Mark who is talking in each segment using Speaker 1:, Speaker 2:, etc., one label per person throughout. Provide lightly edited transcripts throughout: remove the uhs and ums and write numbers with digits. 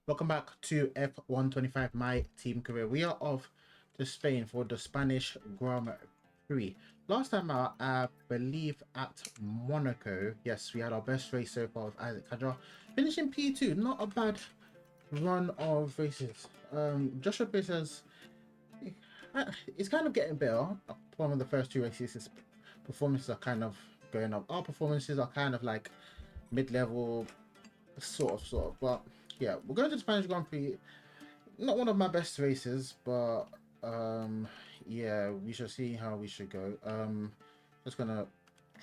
Speaker 1: Welcome back to F125, my team career. We are off to Spain for the Spanish Grand Prix. Last time out, I believe at Monaco, yes, we had our best race so far with Isaac Kadjar, finishing P2. Not a bad run of races. Joshua Pace says it's kind of getting better. One of the first two races, his performances are kind of going up. Our performances are kind of like mid-level, sort of. But yeah, we're going to the Spanish Grand Prix. Not one of my best races, but yeah, we shall see how we should go. Just gonna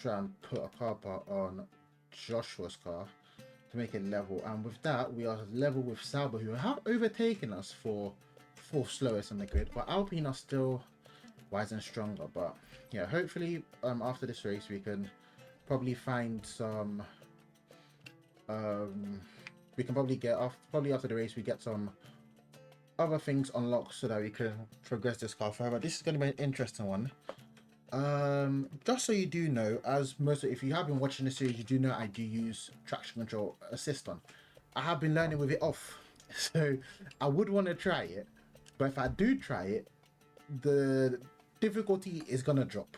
Speaker 1: try and put a car part on Joshua's car to make it level, and with that we are level with Sauber, who have overtaken us for fourth slowest on the grid, but Alpine are still wise and stronger. But yeah, hopefully after this race we can probably find some we can probably get off after the race we get some other things unlocked so that we can progress this car further. This is going to be an interesting one. Just so you do know, as most if you have been watching the series, you do know I do use traction control assist on. I have been learning with it off, so I would want to try it, but if I do try it, the difficulty is gonna drop.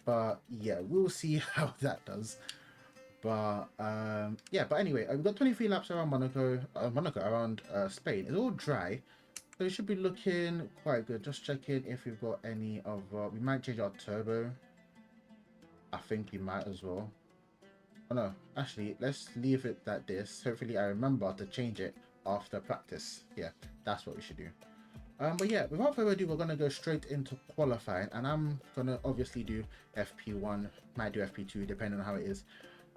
Speaker 1: But yeah, we'll see how that does. But yeah, but anyway, we've got 23 laps around Monaco, around Spain. It's all dry, so it should be looking quite good. Just checking if we've got any of we might change our turbo. I think we might as well. Oh no, actually, let's leave it like this. Hopefully I remember to change it after practice. Yeah, that's what we should do. But yeah, without further ado, we're gonna go straight into qualifying, and I'm gonna obviously do FP1, might do FP2 depending on how it is.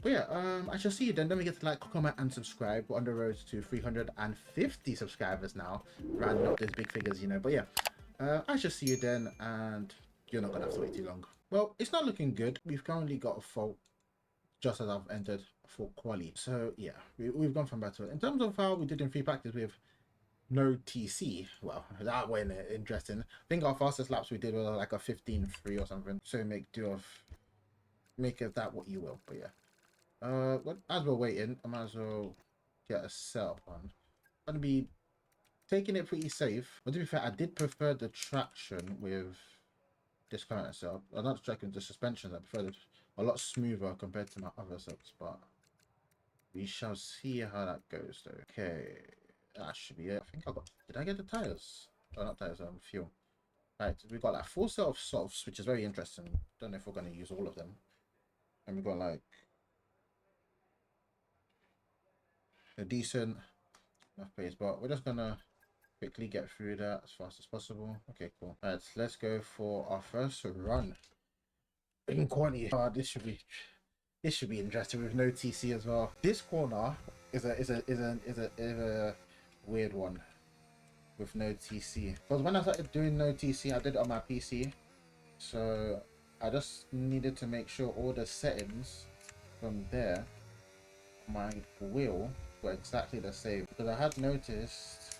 Speaker 1: But yeah, I shall see you then. Don't forget to like, comment, and subscribe. We're on the road to 350 subscribers now, rounding up those big figures, you know. But yeah, I shall see you then, and you're not gonna have to wait too long. Well, it's not looking good. We've currently got a fault just as I've entered for Quali. So yeah, we've gone from bad to it. In terms of how we did in free practice with no TC, well, that went interesting. I think our fastest laps we did were like a 15.3 or something. So make of that what you will. But yeah. As we're waiting, I might as well get a setup on. I'm gonna be taking it pretty safe. But to be fair, I did prefer the traction with this current setup. I'm not tracking the suspensions. I prefer it a lot smoother compared to my other setups. But we shall see how that goes, though. Okay, that should be it. I think I got. Did I get the tires? Oh, not tires. Fuel. Right, we got like 4 set of softs, which is very interesting. Don't know if we're gonna use all of them. And we got like a decent enough pace, but we're just gonna quickly get through that as fast as possible. Okay, cool. All right, let's go for our first run in Quali. This should be interesting with no TC as well. This corner is a weird one with no TC, because when I started doing no TC, I did it on my PC, so I just needed to make sure all the settings from there, my wheel, were exactly the same, because I had noticed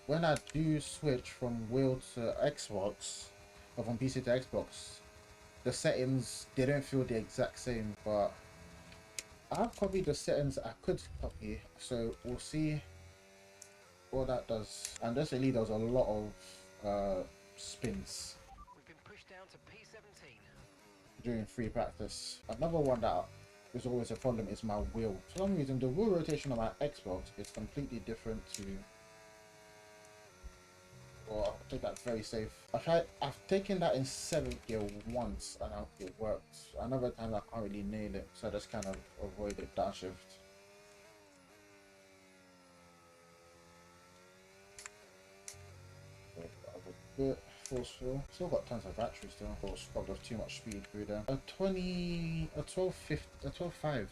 Speaker 1: when I do switch from wheel to Xbox or from PC to Xbox, the settings, they don't feel the exact same. But I have copied the settings I could copy, so we'll see what that does. And just really there's a lot of spins
Speaker 2: We've been pushed down to P15
Speaker 1: during free practice. Another one that is always a problem is my wheel. For some reason the wheel rotation on my Xbox is completely different to, well, I'll take that very safe. I've taken that in 7th gear once and it worked. Another time I can't really nail it, so I just kind of avoided downshift. Forceful. Still got tons of battery still. Of course, probably have too much speed through there. A 12.5.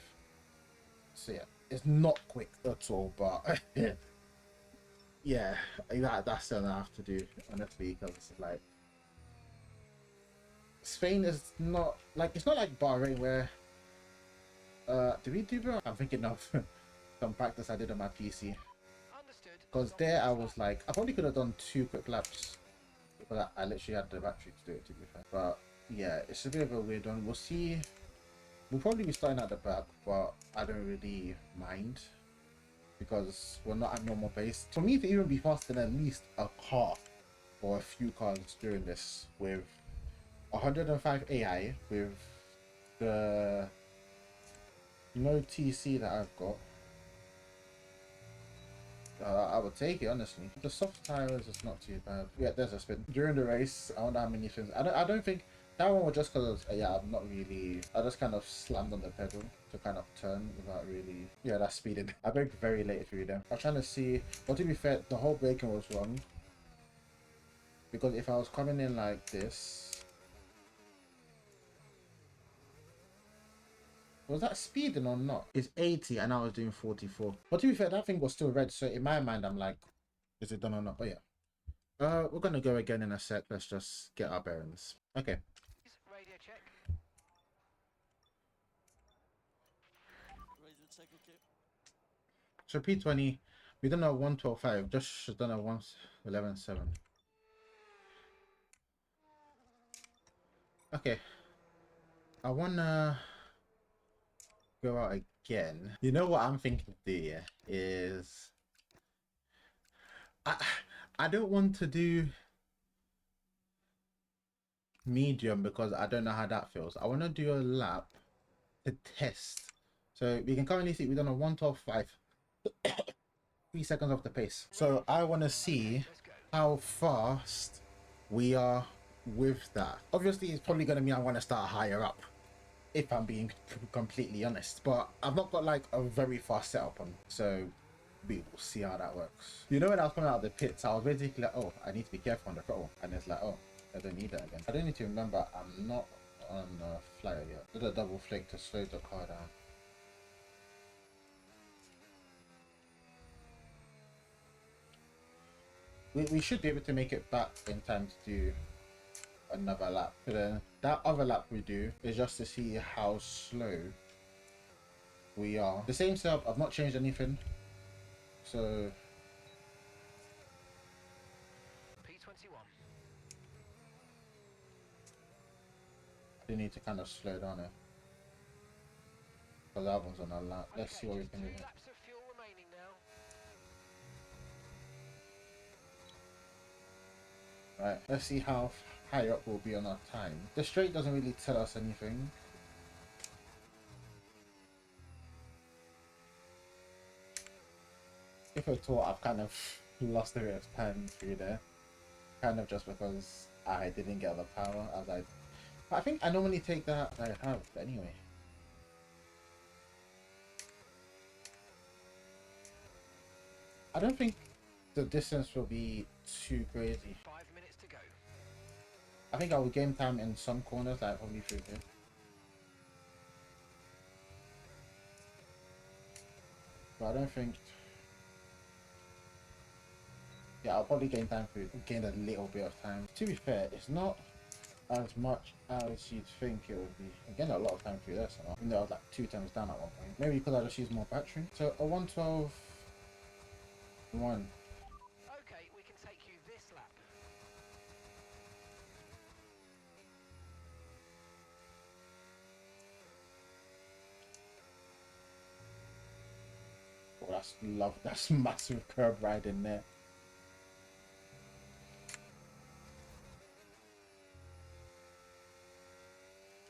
Speaker 1: So yeah, it's not quick at all, but yeah, that's something I have to do honestly, because it's like Spain is not like, it's not like Bahrain where did we do that? I'm thinking of some practice I did on my PC, because there I was like, I probably could have done 2 quick laps, but I literally had the battery to do it, to be fair. But yeah, it's a bit of a weird one. We'll see. We'll probably be starting at the back, but I don't really mind. because we're not at normal pace. For me to even be faster than at least a car or a few cars during this with 105 AI, with the no TC that I've got, I would take it, honestly. The soft tires is not too bad. Yeah, there's a spin. During the race, I wonder how many spins. I don't think that one was just because, yeah, I'm not really... I just kind of slammed on the pedal to kind of turn without really... Yeah, that's speeding. I braked very late through there. I was trying to see... But to be fair, the whole braking was wrong. Because if I was coming in like this... Was that speeding or not? It's 80 and I was doing 44. But to be fair, that thing was still red. So in my mind, I'm like, is it done or not? Oh yeah. We're gonna go again in a sec. Let's just get our bearings. Okay.
Speaker 2: Radio check.
Speaker 3: Radio check, okay.
Speaker 1: So P20, we done a 112.5. Just done a 111.7. Okay. I wanna go out again. You know what I'm thinking to do, yeah, is I don't want to do medium because I don't know how that feels. I want to do a lap to test. So we can currently see we've done a 112.5. 3 seconds off the pace. So I want to see how fast we are with that. Obviously, it's probably going to mean I want to start higher up, if I'm being completely honest. But I've not got like a very fast setup on, so we will see how that works. You know, when I was coming out of the pits, I was basically like, oh, I need to be careful on the throttle, and it's like, oh, I don't need that again. I don't need to remember I'm not on a flyer yet. Did a double flick to slow the car down. We should be able to make it back in time to do another lap. But then that other lap we do is just to see how slow we are. The same setup, I've not changed anything. So
Speaker 2: P21.
Speaker 1: I do need to kind of slow down it. Because that one's on a lap. Let's see what we can do here.
Speaker 2: Laps of fuel remaining now.
Speaker 1: Right, let's see how high up we'll be on our time. The straight doesn't really tell us anything. If at all, I've kind of lost a bit of time through there. Kind of just because I didn't get the power as I think I normally take that I have anyway. I don't think the distance will be too crazy.
Speaker 2: 5 minutes to go.
Speaker 1: I think I will game time in some corners, like probably through here. But I don't think... Yeah, I'll probably gain time through, gain a little bit of time. To be fair, it's not as much as you'd think it would be. I gained a lot of time through this, even though I was like 2 times down at one point. Maybe because I just used more battery. So a 112.1.
Speaker 2: Okay, we can take you this lap.
Speaker 1: Oh, that's love. That's massive curb ride in there.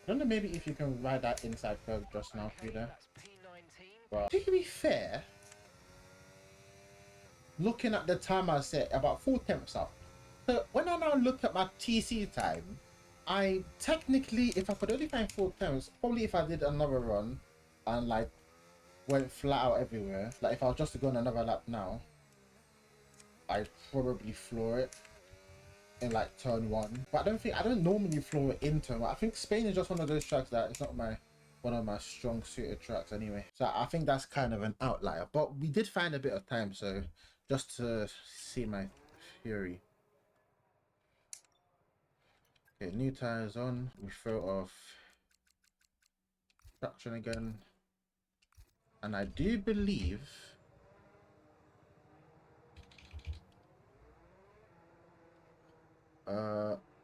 Speaker 1: I don't know, maybe if you can ride that inside curve just now through there.
Speaker 2: That's P19.
Speaker 1: But to be fair, looking at the time I set, about 4 temps up. So when I now look at my TC time, I technically, if I could only find 4 temps, probably if I did another run and like went flat out everywhere, like if I was just to go on another lap now, I'd probably floor it in like turn 1. But I don't normally floor it in turn 1. I think Spain is just one of those tracks that it's not one of my strong suited tracks anyway. So I think that's kind of an outlier. But we did find a bit of time, so just to see my theory. Okay, new tires on. We throw off traction again. And I do believe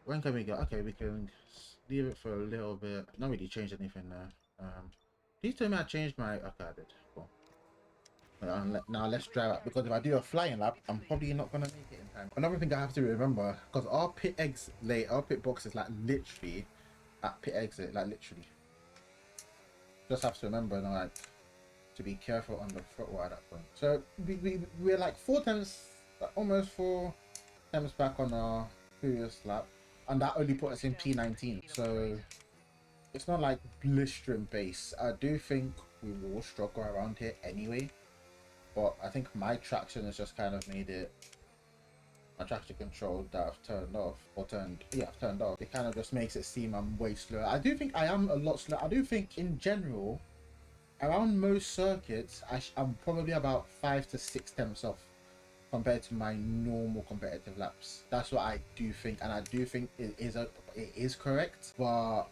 Speaker 1: when can we go? Okay, we can leave it for a little bit. Not really change anything there. Please tell me I changed my... Okay, I did. Cool. Now let's drive up, because if I do a flying lap, I'm probably not gonna make it in time. Another thing I have to remember, because our pit box is like literally at pit exit, like literally. Just have to remember, like, to be careful on the throttle at that point. So we're like almost 4 times back on our previous lap, and that only put us in P19. So it's not like blistering pace. I do think we will struggle around here anyway, but I think my traction has just kind of made it. My traction control that I've turned off, I've turned off. It kind of just makes it seem I'm way slower. I do think I am a lot slower. I do think in general, around most circuits, I'm probably about 5 to 6 tenths off compared to my normal competitive laps. That's what I do think, and I do think it is correct. But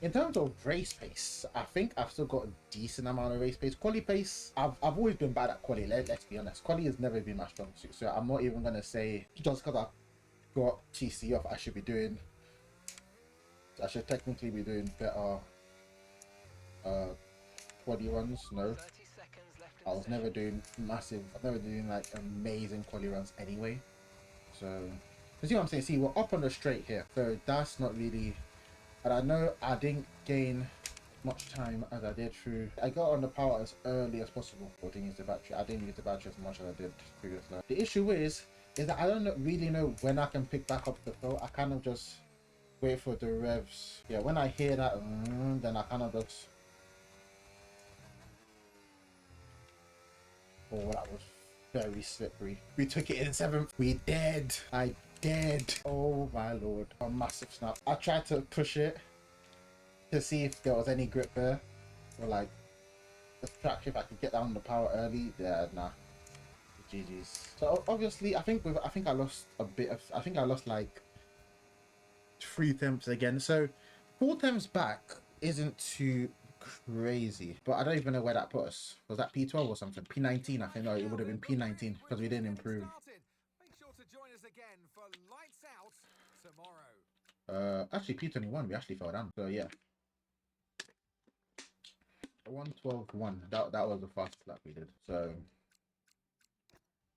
Speaker 1: in terms of race pace, I think I've still got a decent amount of race pace. Quali pace, I've always been bad at quali. Let's be honest. Quali has never been my strong suit, so I'm not even gonna say just because I got TC off, I should technically be doing better quali runs. No, I was never doing massive. I've never doing like amazing quali runs anyway. So you see what I'm saying? See, we're up on the straight here, so that's not really. And I know I didn't gain much time as I did through. I got on the power as early as possible. I didn't use the battery. I didn't use the battery as much as I did previously. The issue is that I don't really know when I can pick back up the flow. I kind of just wait for the revs. Yeah, when I hear that, then I kind of just. Oh, that was very slippery. We took it in 7th. We did. I did. Oh my lord. A massive snap. I tried to push it to see if there was any grip there, or like the traction, if I could get down the power early. Yeah, nah. GG's. So obviously, I think I lost a bit of. I think I lost like 3 tenths again. So 4 tenths back isn't too crazy, but I don't even know where that put us. Was that P12 or something? P19, I think. No, it would have been P19 because we didn't improve.
Speaker 3: Make sure to join us again for lights out tomorrow.
Speaker 1: Actually P21 we actually fell down. So yeah. 1:12.1. That was the fastest lap we did. So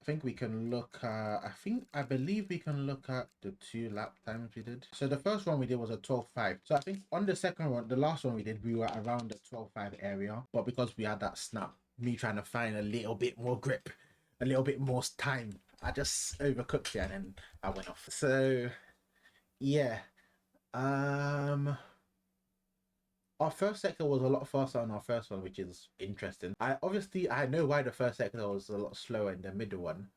Speaker 1: I think we can look at, I believe we can look at the 2 lap times we did. So the first one we did was a 12.5. So I think on the second one, the last one we did, we were around the 12.5 area. But because we had that snap, me trying to find a little bit more grip, a little bit more time, I just overcooked it and then I went off. So yeah. Our first sector was a lot faster than our first one, which is interesting. I know why the first sector was a lot slower in the middle one.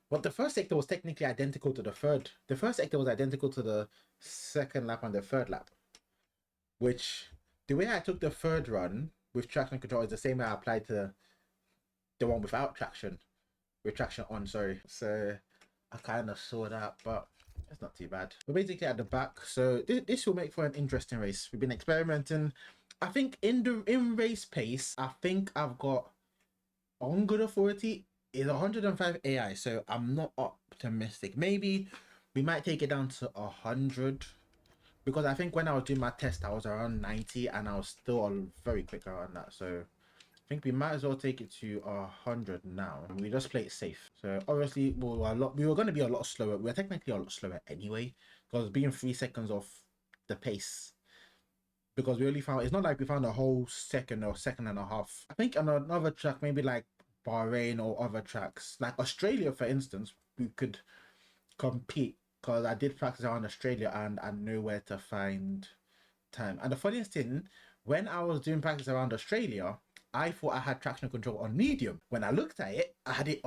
Speaker 1: But the first sector was technically identical to the third. The first sector was identical to the second lap and the third lap. Which, the way I took the third run with traction control is the same way I applied to the one without traction. With traction on, sorry. So I kind of saw that, but it's not too bad. We're basically at the back, so this will make for an interesting race. We've been experimenting. I think in race pace, I think I've got on good authority is 105 AI, so I'm not optimistic. Maybe we might take it down to 100, because I think when I was doing my test, I was around 90 and I was still very quick around that. So I think we might as well take it to 100 now. We just play it safe. So obviously we were going to be a lot slower. We're technically a lot slower anyway, because being 3 seconds off the pace. Because we only found, it's not like we found a whole second or second and a half. I think on another track, maybe like Bahrain or other tracks, like Australia for instance, we could compete, because I did practice around Australia and I know where to find time. And the funniest thing, when I was doing practice around Australia, I thought I had traction control on medium. When I looked at it, I had it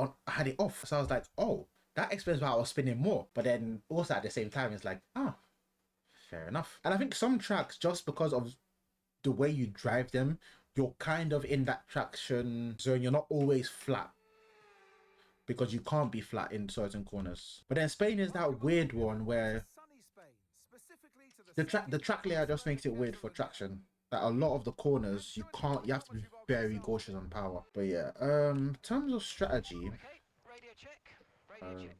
Speaker 1: off. So I was like, oh, that explains why I was spinning more. But then also at the same time, it's like, oh, fair enough. And I think some tracks, just because of the way you drive them, you're kind of in that traction zone. You're not always flat, because you can't be flat in certain corners. But then Spain is that weird one where the track layout just makes it weird for traction. That a lot of the corners you have to be very cautious on power. But yeah, in terms of strategy,
Speaker 2: Okay, radio check.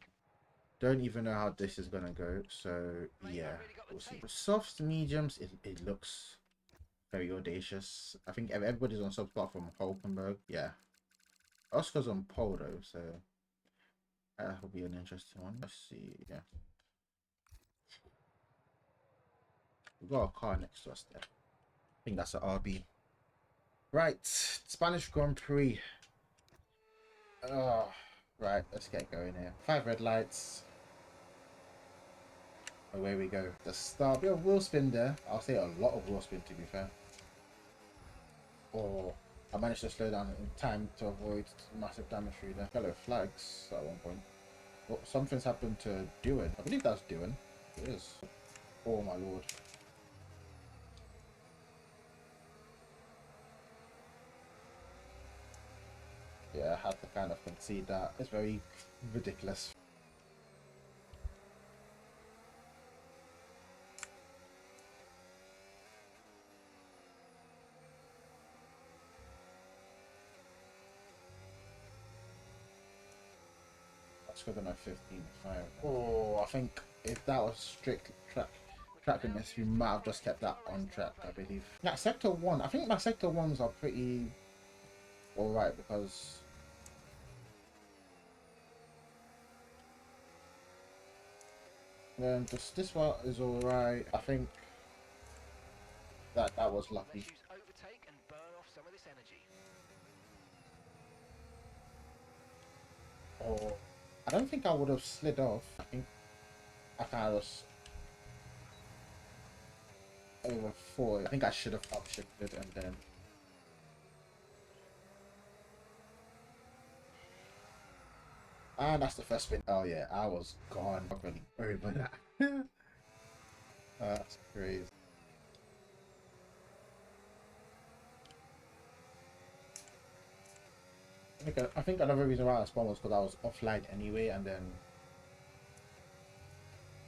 Speaker 1: don't even know how this is gonna go. So yeah, we'll see. Softs, mediums, it looks very audacious. I think everybody's on soft apart from Hulkenberg. Yeah, Oscar's on pole though, so that will be an interesting one. Let's see. Yeah, we got a car next to us there. I think that's an RB. Right, Spanish Grand Prix. Oh, right, let's get going here. 5 red lights. Away we go. The start. Bit of wheel spin there. I'll say a lot of wheel spin to be fair. Oh, I managed to slow down in time to avoid massive damage through there. Yellow flags at one point. Oh, something's happened to Dewan. I believe that's Dewan. It is. Oh my lord. Yeah, I had to kind of concede that. It's very ridiculous. Let's go to my 15.5. Oh, I think if that was strict track limits, we might have just kept that on track, I believe. Yeah, sector 1. I think my sector 1s are pretty alright because then just this one is alright. I think that was lucky.
Speaker 2: Let's use overtake and burn off some of this energy.
Speaker 1: Oh, I don't think I would have slid off. I think I kind of just over 4. I think I should have upshifted and then. Ah, that's the first spin. Oh yeah, I was gone. I'm really over that. That's crazy. I think another reason why I spawned was because I was offline anyway, and then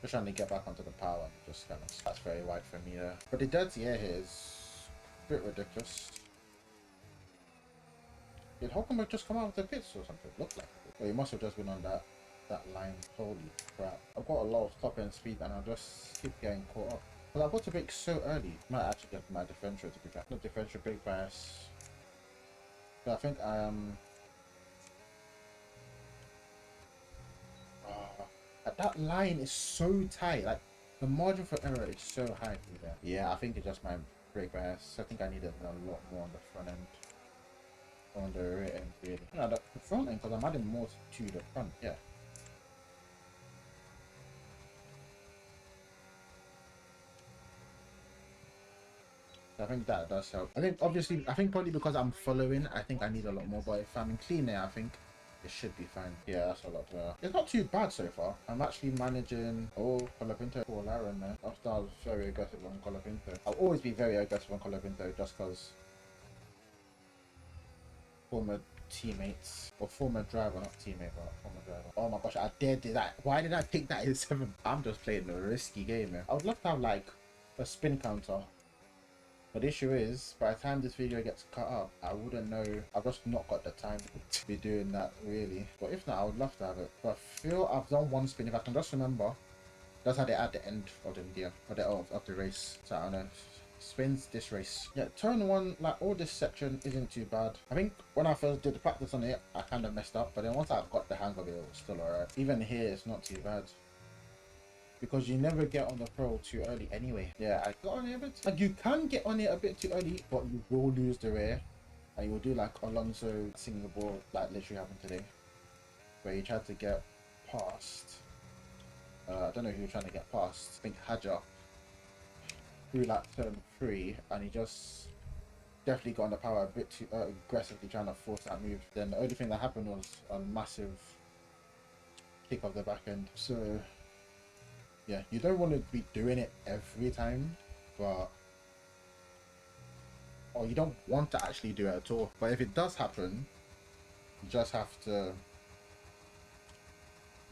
Speaker 1: just trying to get back onto the power and just kind of that's very wide for me there. But the dirty air here is a bit ridiculous. Did Hulkenberg just come out of the pits or something? Looked like it. Well, he must have just been on that line. Holy crap. I've got a lot of top end speed and I just keep getting caught up. But I got to brake so early. Might actually get my differential to be back. Not differential, brake bias. But I think I am. That line is so tight. Like the margin for error is so high through there. Yeah, I think it's just my brake bias. I think I needed a lot more on the front end. On the rear end, really. No, the front end, because I'm adding more to the front. Yeah. So I think that does help. I think obviously, I think probably because I'm following, I think I need a lot more. But if I'm in clean air, I think it should be fine. Yeah, that's a lot better. It's not too bad so far. I'm actually managing. Oh, Colapinto. Oh, Laren there. After I was very aggressive on Colapinto. I'll always be very aggressive on Colapinto just because former teammates or former driver, not teammate, but former driver. Oh my gosh, I did that. Why did I pick that in 7? I'm just playing a risky game, man. I would love to have like a spin counter. But the issue is, by the time this video gets cut up, I wouldn't know. I've just not got the time to be doing that, really. But if not, I would love to have it. But I feel I've done one spin. If I can just remember, that's how they add the end of the video, or of the race. So I don't know. Spins this race. Yeah, turn 1, like all this section isn't too bad. I think when I first did the practice on it, I kind of messed up. But then once I got the hang of it, it was still alright. Even here, it's not too bad. Because you never get on the pro too early anyway. Yeah, I got on it a bit. Like you can get on it a bit too early, but you will lose the rear. And you will do like Alonso singing the ball, like literally happened today, where he tried to get past. I don't know who he was trying to get past. I think Hadjar through like turn 3, and he just definitely got on the power a bit too aggressively, trying to force that move. Then the only thing that happened was a massive kick off the back end. So yeah, you don't want to be doing it every time, but or you don't want to actually do it at all. But if it does happen, you just have to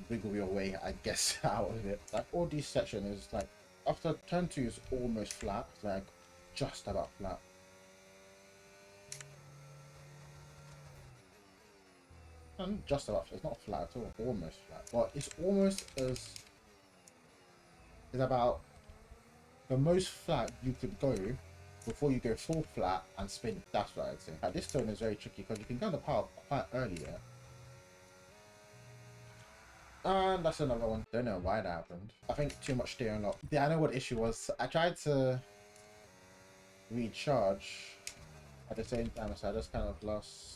Speaker 1: wiggle your way, I guess, out of it. Like all these sections is like after turn 2 is almost flat, like just about flat. And just about, it's not flat at all, almost flat. But it's almost as it's about the most flat you could go before you go full flat and spin. That's what I'd say. This turn is very tricky because you can go on the power quite early there. And that's another one. Don't know why that happened. I think too much steering up. Yeah, I know what the issue was. I tried to recharge at the same time, so I just kind of lost.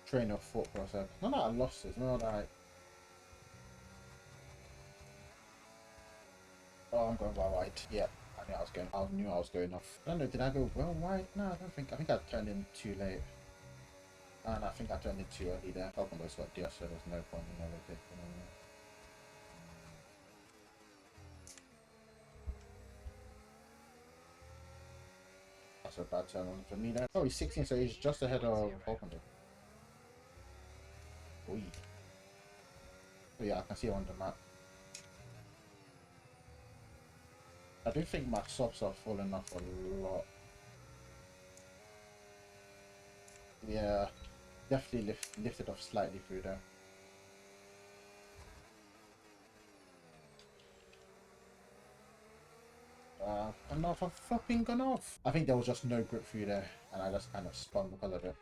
Speaker 1: Train of thought process. Not that I lost it, it's more like, oh, I'm going well wide. Yeah, I knew I was going off. I don't know, did I go well wide? No, I don't think. I think I turned in too late. And I think I turned in too early there. Falcon Boy's got DS, so there's no point in overtaking him. That's a bad turn on for me there. Oh, he's 16, so he's just ahead of Falcon Boy. Oi. Oh yeah, I can see him on the map. I do think my softs are falling off a lot. Yeah, definitely lifted off slightly through there. Enough, I've fucking gone off. I think there was just no grip through there, and I just kind of spun because of it.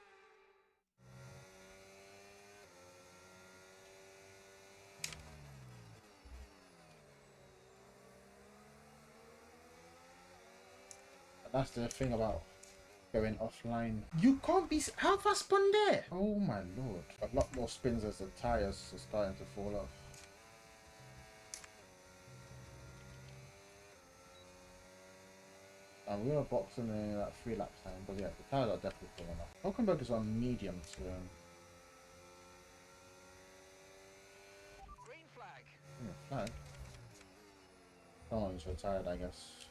Speaker 1: And that's the thing about going offline. You can't be. How have I spun there? Oh my lord. A lot more spins as the tires are starting to fall off. And we were boxing in like 3 laps time, but yeah, the tires are definitely falling off. Hulkenberg is on medium, so
Speaker 2: Green flag.
Speaker 1: flag. Someone's retired, I guess.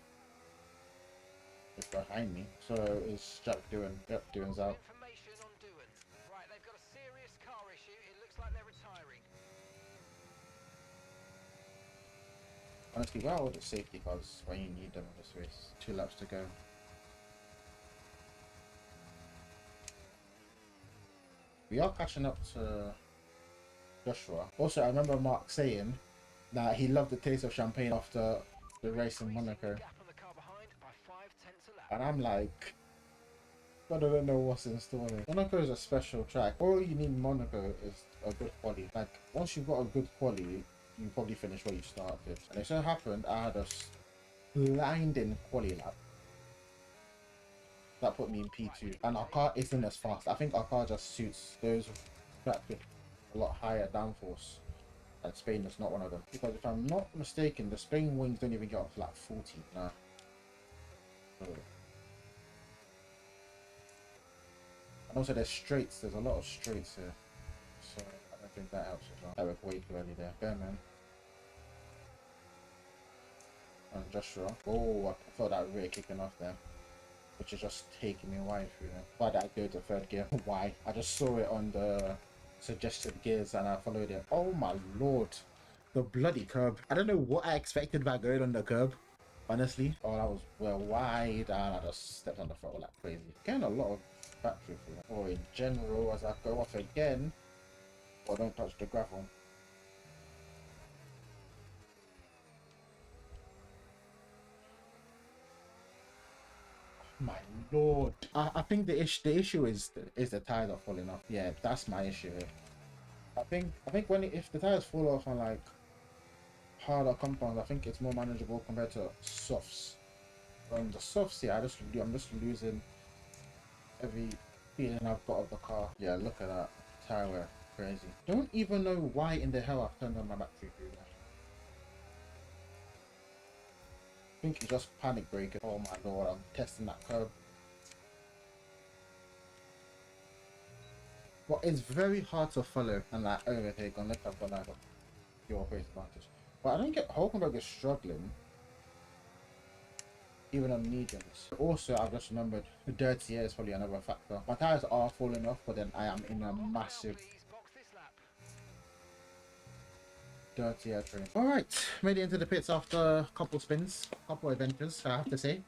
Speaker 1: It's behind me. So is Jack doing? Yep, doing's out.
Speaker 2: Information on Doohan. Right, they've got a serious car issue. It looks like they're retiring.
Speaker 1: Honestly, where are the safety cars when you need them in this race? 2 laps to go. We are catching up to Joshua. Also, I remember Mark saying that he loved the taste of champagne after the race in Monaco.
Speaker 2: Gap on the car behind by 5/10 a lap.
Speaker 1: And I'm like, but I don't know what's in store here. Monaco is a special track. All you need in Monaco is a good quali. Like, once you've got a good quali, you probably finish where you started. And it so happened I had a blinding quali lap. That put me in P2. And our car isn't as fast. I think our car just suits those tracks with a lot higher downforce. And Spain is not one of them. Because if I'm not mistaken, the Spain wings don't even get up to like 40. Nah. And also there's straights. There's a lot of straights here. So I don't think that helps as well. I was way too early there. Fair man. And Joshua. Oh, I felt that rear kicking off there. Which is just taking me wide through there. Why did I go to 3rd gear? Why? I just saw it on the suggested gears and I followed it. Oh my lord. The bloody curb. I don't know what I expected by going on the curb. Honestly. Oh, that was well wide and I just stepped on the throttle like crazy. Getting a lot of battery for that. Or in general, as I go off again. Or don't touch the gravel. My lord. I think the issue is the tires are falling off. Yeah, that's my issue here. I think if the tires fall off on like harder compounds, I think it's more manageable compared to softs. On the softs, yeah, I'm just losing every feeling I've got of the car. Yeah, look at that tire wear, crazy. Don't even know why in the hell I've turned on my battery through that. I think you just panic braking. Oh my lord, I'm testing that curb. But it's very hard to follow and like overtake unless I've got like a pure pace advantage. But I don't get Hulkenberg is struggling. Even on mediums. Also, I've just remembered the dirty air is probably another factor. My tires are falling off, but then I am in a massive dirty air train. Alright, made it into the pits after a couple spins, couple adventures, I have to say.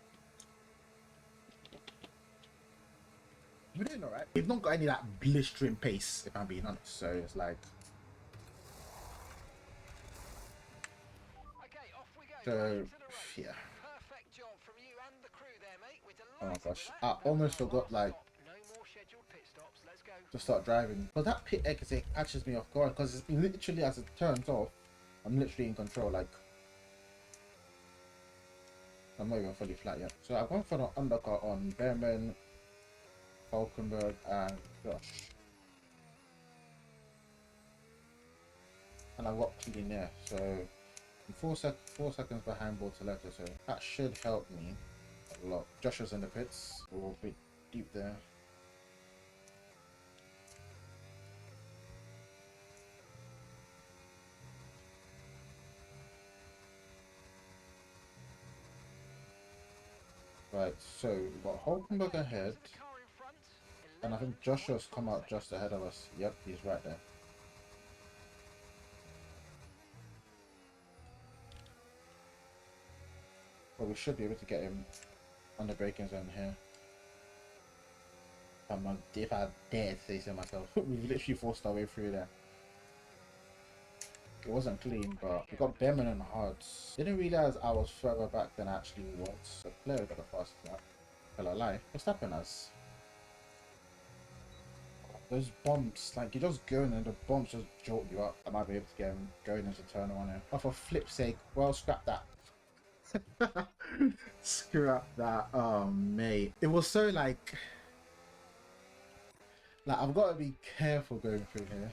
Speaker 1: We're doing alright. We've not got any like blistering pace, if I'm being honest. So it's like,
Speaker 2: Okay, off we go.
Speaker 1: so
Speaker 2: Into the race.
Speaker 1: yeah.
Speaker 2: Perfect job from you and the crew there, mate. We're
Speaker 1: Oh my
Speaker 2: delighted
Speaker 1: gosh,
Speaker 2: with
Speaker 1: I
Speaker 2: that. That was
Speaker 1: almost
Speaker 2: our
Speaker 1: forgot
Speaker 2: last
Speaker 1: like
Speaker 2: stop. No more scheduled pit stops. Let's go.
Speaker 1: to start driving. But that pit exit catches me off guard because it's literally as it turns off, I'm literally in control. Like I'm not even fully flat yet. So I've gone for the undercut on Behrman, Falkenberg, and Josh. And I got clean there. So I'm 4 seconds behind Bortoleto. So that should help me a lot. Josh was in the pits. We're a bit deep there. Right, so we've got Hulkenberg ahead.
Speaker 2: To the car in front.
Speaker 1: And I think Joshua's come out just ahead of us. Yep, he's right there. But we should be able to get him on the braking zone here. If I dare to say so myself. We've literally forced our way through there. It wasn't clean, but we got Behrman and Hards. Didn't realize I was further back than I actually was. The player got the fastest lap. Tell a lie. What's happened us? Those bumps, like you just going and the bumps just jolt you up. I might be able to get him going into turn one here. Oh, for flip's sake, well, scrap that. Scrap that. Oh, mate. It was so like I've got to be careful going through here.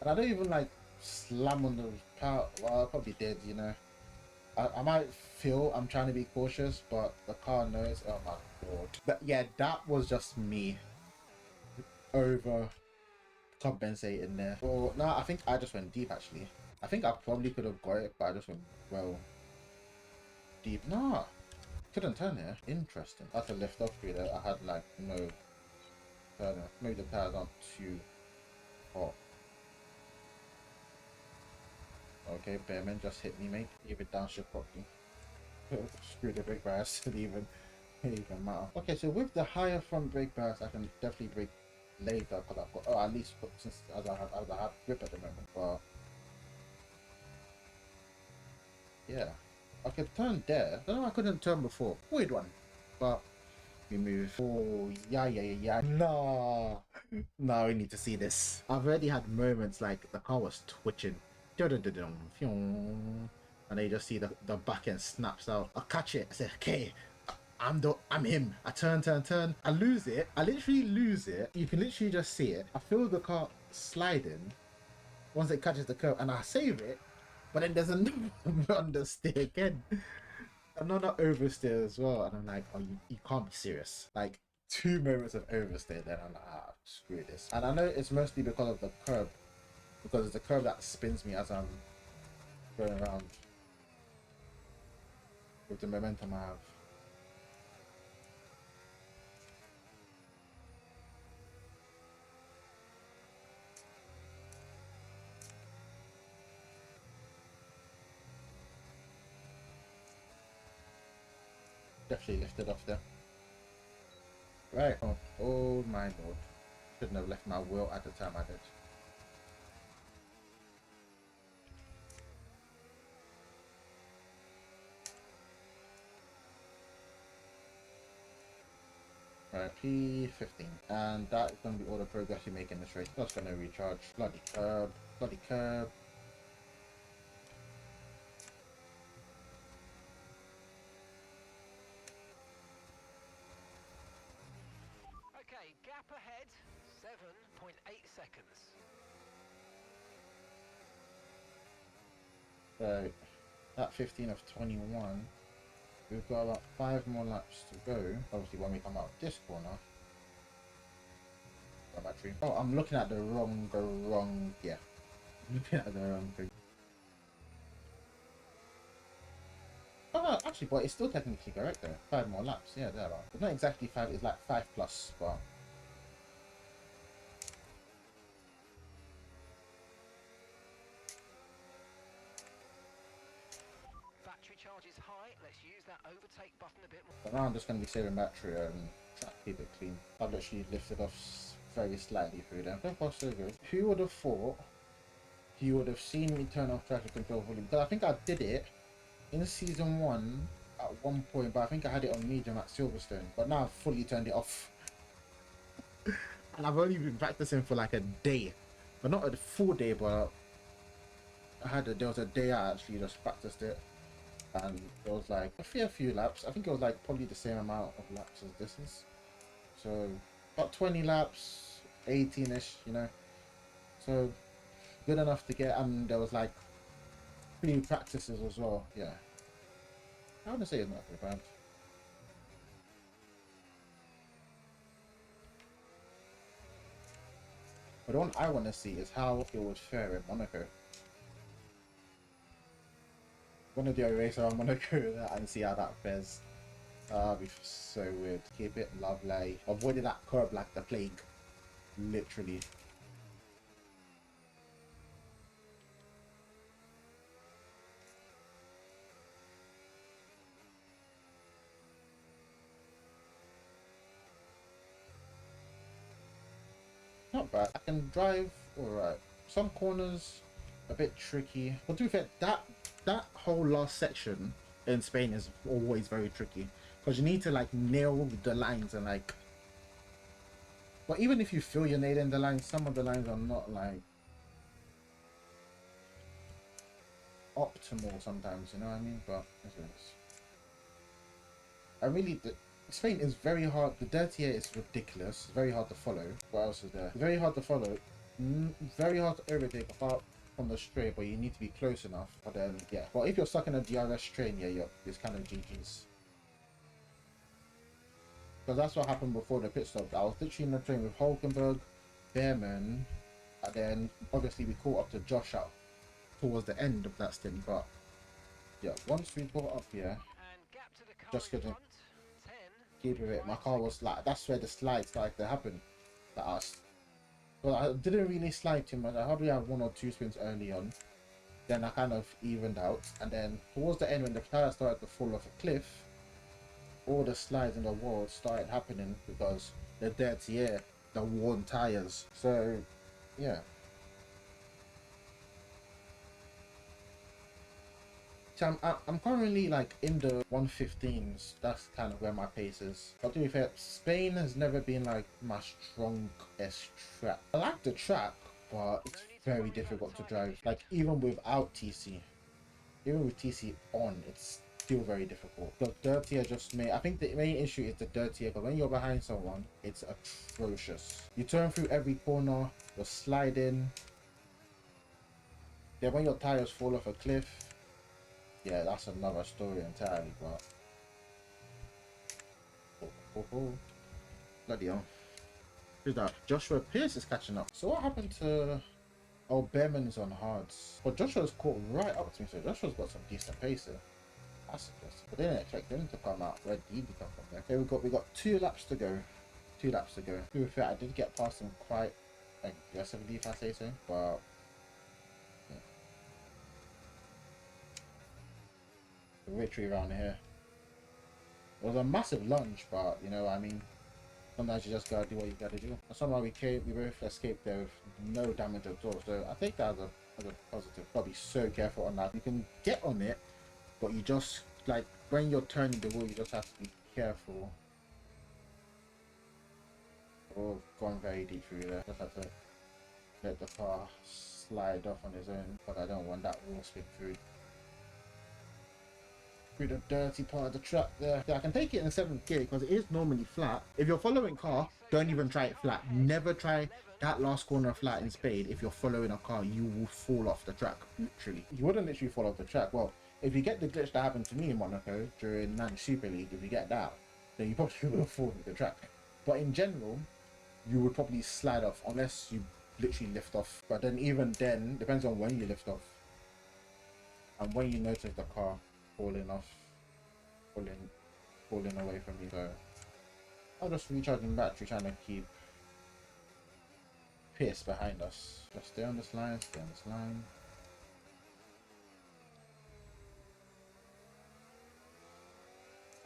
Speaker 1: And I don't even like slam on the power. Well, I probably did, you know. I might feel I'm trying to be cautious, but the car knows. Oh my god. But yeah, that was just me over compensating there. Well, no, I think I just went deep actually. I think I probably could have got it, but I just went well deep. Nah, couldn't turn here. Interesting. I had to lift off through there. I had like no turner. Maybe the tires aren't too hot. Okay, Behrman just hit me, mate. Even downshift properly. Screw the brake bias. Didn't even matter. Okay, so with the higher front brake bias, I can definitely brake later because I've got, oh, at least since as I have grip at the moment. But yeah, I could turn there. I don't know why I couldn't turn before. Weird one. But we move. Oh yeah. No, no, we need to see this. I've already had moments like the car was twitching. And then you just see the back end snaps out. I catch it. I say, okay, I'm him. I turn. I lose it. I literally lose it. You can literally just see it. I feel the car sliding once it catches the curve, and I save it. But then there's another understeer again. Another oversteer as well. And I'm like, oh, you can't be serious. Like 2 moments of oversteer, then I'm like, ah, screw this. And I know it's mostly because of the curb. Because it's the curve that spins me as I'm going around with the momentum I have. Definitely lifted off there. Right. Oh my lord. Shouldn't have left my wheel at the time I did. Right, P15. And that is going to be all the progress you make in this race. That's going to recharge. Bloody curb. Bloody curb.
Speaker 2: Okay, gap ahead, 7.8 seconds.
Speaker 1: So, that 15 of 21. We've got about 5 more laps to go. Obviously, when we come out of this corner. Battery. Oh, I'm looking at the wrong, yeah. I'm looking at the wrong thing. Oh, no, actually, but it's still technically correct though. 5 more laps, yeah, there are. It's not exactly 5, it's like 5 plus, but.
Speaker 2: Battery charge is high. Let's use that overtake button a bit more.
Speaker 1: But now I'm just going to be saving battery and try to keep it clean. I've literally lifted off very slightly through there. So far so good. Who would have thought you would have seen me turn off traction control fully? Because I think I did it in season 1 at one point, but I think I had it on medium at Silverstone. But now I've fully turned it off. And I've only been practicing for like a day. But not a full day, but there was a day I actually just practiced it. And it was like a fair few laps. I think it was like probably the same amount of laps as this is. So about 20 laps, 18-ish, you know. So good enough to get, and there was like 3 practices as well. Yeah, I wouldn't say it's not too bad. But the one I want to see is how it would fare in Monaco. Want to do a race around Monaco and see how that fares. That'd be so weird. Keep it lovely. Avoided that curb like the plague. Literally. Not bad. I can drive alright. Some corners a bit tricky. But to be fair, that whole last section in Spain is always very tricky. Because you need to like nail the lines and like, but even if you feel you're nailing the lines, some of the lines are not like optimal sometimes, you know what I mean? But I really, Spain is very hard. The dirty air is ridiculous. It's very hard to follow. What else is there? Very hard to follow. Very hard to overtake apart from the straight, but you need to be close enough. But then, yeah. But if you're stuck in a DRS train, yeah, it's kind of GG's. Because that's what happened before the pit stop. I was literally in the train with Hulkenberg, Behrman, and then obviously we caught up to Josh out towards the end of that stint. But yeah, once we caught up here, just couldn't keep with it. My car was like, that's where the slide started to happen. That I didn't really slide too much. I probably had 1 or 2 spins early on. Then I kind of evened out, and then towards the end when the tire started to fall off a cliff, all the slides in the world started happening because the dirty air, the worn tires. So yeah. So I'm currently like in the 115s. That's kind of where my pace is. But to be fair, Spain has never been like my strongest track. I like the track, but it's very difficult to drive. Like even without TC, even with TC on, it's still very difficult. The dirty air just made, I think the main issue is the dirty air, but when you're behind someone, it's atrocious. You turn through every corner, you're sliding. Then when your tires fall off a cliff, yeah, that's another story entirely, but bloody hell. Who's that? Joshua Pierce is catching up. So what happened to, oh, Behrman's on hards. But Joshua's caught right up to me, so Joshua's got some decent pace here. That's interesting. But they didn't expect him to come out. Where did he come from there? Okay, we got 2 laps to go. 2 laps to go. To be fair, I did get past him quite aggressively, if I say so, but yeah. The victory around here. It was a massive lunge, but you know what I mean. Sometimes you just gotta do what you gotta do. And somehow we both escaped there with no damage at all. So I take that as a positive. Gotta be so careful on that. You can get on it, but you just, like, when you're turning the wheel, you just have to be careful. Oh, gone very deep through there. Just have to let the car slide off on his own, but I don't want that wheel spin through the dirty part of the track there. Yeah, I can take it in 7th gear because it is normally flat. If you're following car, don't even try it flat. Never try that last corner flat in Spade. If you're following a car, you will fall off the track, literally. You wouldn't literally fall off the track. Well, if you get the glitch that happened to me in Monaco during Man Super League, if you get that, then you probably will fall off the track. But in general, you would probably slide off unless you literally lift off. But then even then, depends on when you lift off and when you notice the car falling off, falling away from you. So I'm just recharging battery, trying to keep Pierce behind us. Just stay on this line, stay on this line.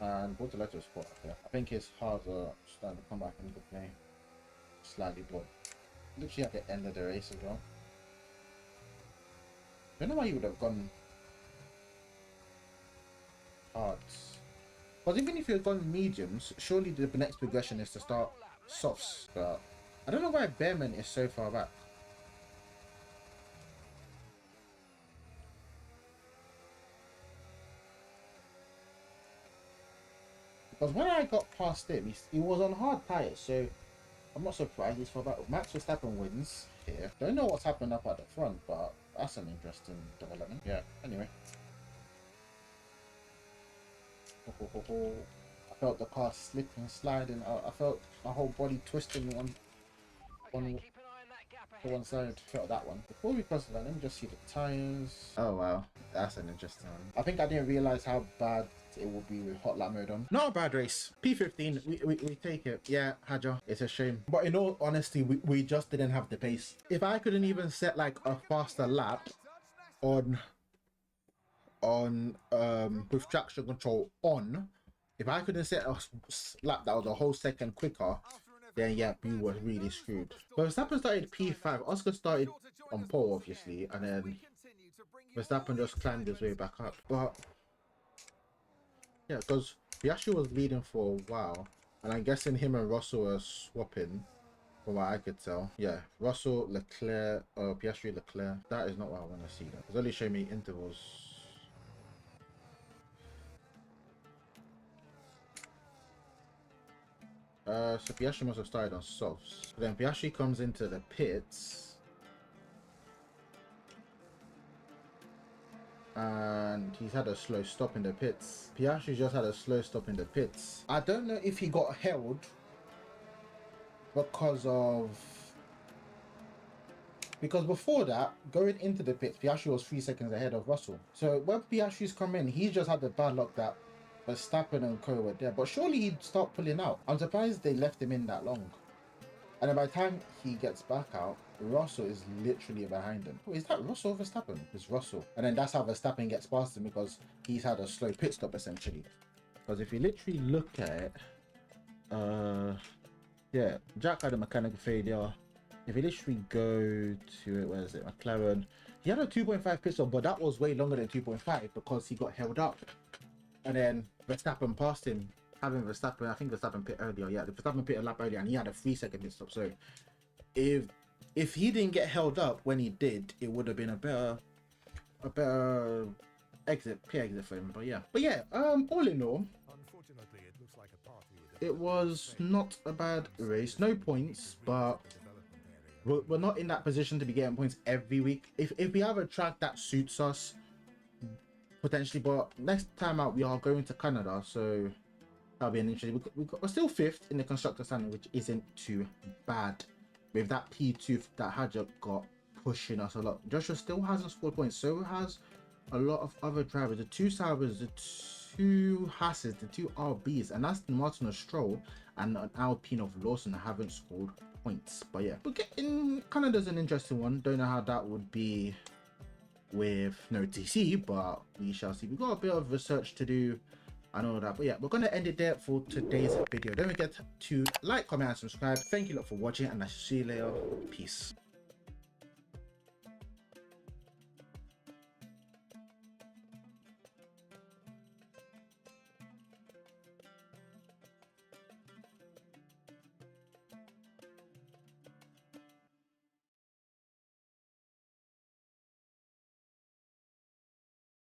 Speaker 1: And what's the letter spot? Okay. I think his hearts are starting to come back into play. Slightly, but literally at the end of the race as well. I don't know why you would have gone hards. Because even if you had gone mediums, surely the next progression is to start softs. But I don't know why Bearman is so far back. Because when I got past him, he was on hard tyres, so I'm not surprised he's far back. Max Verstappen wins here. Don't know what's happened up at the front, but that's an interesting development. Yeah, anyway. I felt the car slipping, sliding. I felt my whole body twisting on
Speaker 2: Okay, keep an eye on that gap
Speaker 1: to
Speaker 2: ahead.
Speaker 1: one side. Felt that one. Before we cross the line, let me just see the tires. Oh wow, that's an interesting one. I think I didn't realize how bad it would be with hot lap mode on. Not a bad race. P15, we take it. Yeah, Haja, it's a shame. But in all honesty, we just didn't have the pace. If I couldn't even set like a faster lap on with traction control on, if I couldn't set a lap that was a whole second quicker, then yeah, we were really screwed. But Verstappen started P5, Oscar started on pole obviously, and then Verstappen just climbed his way back up. But yeah, because Piastri was leading for a while, and I'm guessing him and Russell were swapping, from what I could tell. Yeah, Russell, Leclerc, Piastri, Leclerc. That is not what I want to see. That it's only showing me intervals. So Piastri must have started on softs. Then Piastri comes into the pits. And he's had a slow stop in the pits. Piastri just had a slow stop in the pits. I don't know if he got held because before that, going into the pits, Piastri was 3 seconds ahead of Russell. So when Piastri's come in, he's just had the bad luck that Verstappen and Co were there. But surely he'd start pulling out. I'm surprised they left him in that long. And then by the time he gets back out, Russell is literally behind him. Oh, is that Russell or Verstappen? It's Russell. And then that's how Verstappen gets past him, because he's had a slow pit stop essentially. Because if you literally look at it, yeah, Jack had a mechanical failure. If you literally go to it, where is it? McLaren. He had a 2.5 pit stop, but that was way longer than 2.5 because he got held up. And then Verstappen passed him. Having Verstappen, I think Verstappen pit earlier. Yeah, Verstappen pit a lap earlier, and he had a 3-second pit stop. So if he didn't get held up when he did, it would have been a better pit exit for him. But yeah, all in all,
Speaker 3: Unfortunately, it looks like a party with
Speaker 1: it was not a bad race. No points, but we're not in that position to be getting points every week. If we have a track that suits us, potentially, but next time out we are going to Canada, so that'll be an interesting. We're still 5th in the constructor standing, which isn't too bad. With that P2 that Hadja got pushing us a lot. Joshua still hasn't scored points, so has a lot of other drivers. The 2 Saubers, the 2 Hasses, the 2 RBs, and that's Martin of Stroll and an Alpine of Lawson that haven't scored points. But yeah, we're getting Canada's an interesting one. Don't know how that would be with no TC, but we shall see. We've got a bit of research to do and all that, but yeah, we're gonna end it there for today's video. Don't forget to like, comment and subscribe. Thank you a lot for watching, and I see you later. Peace.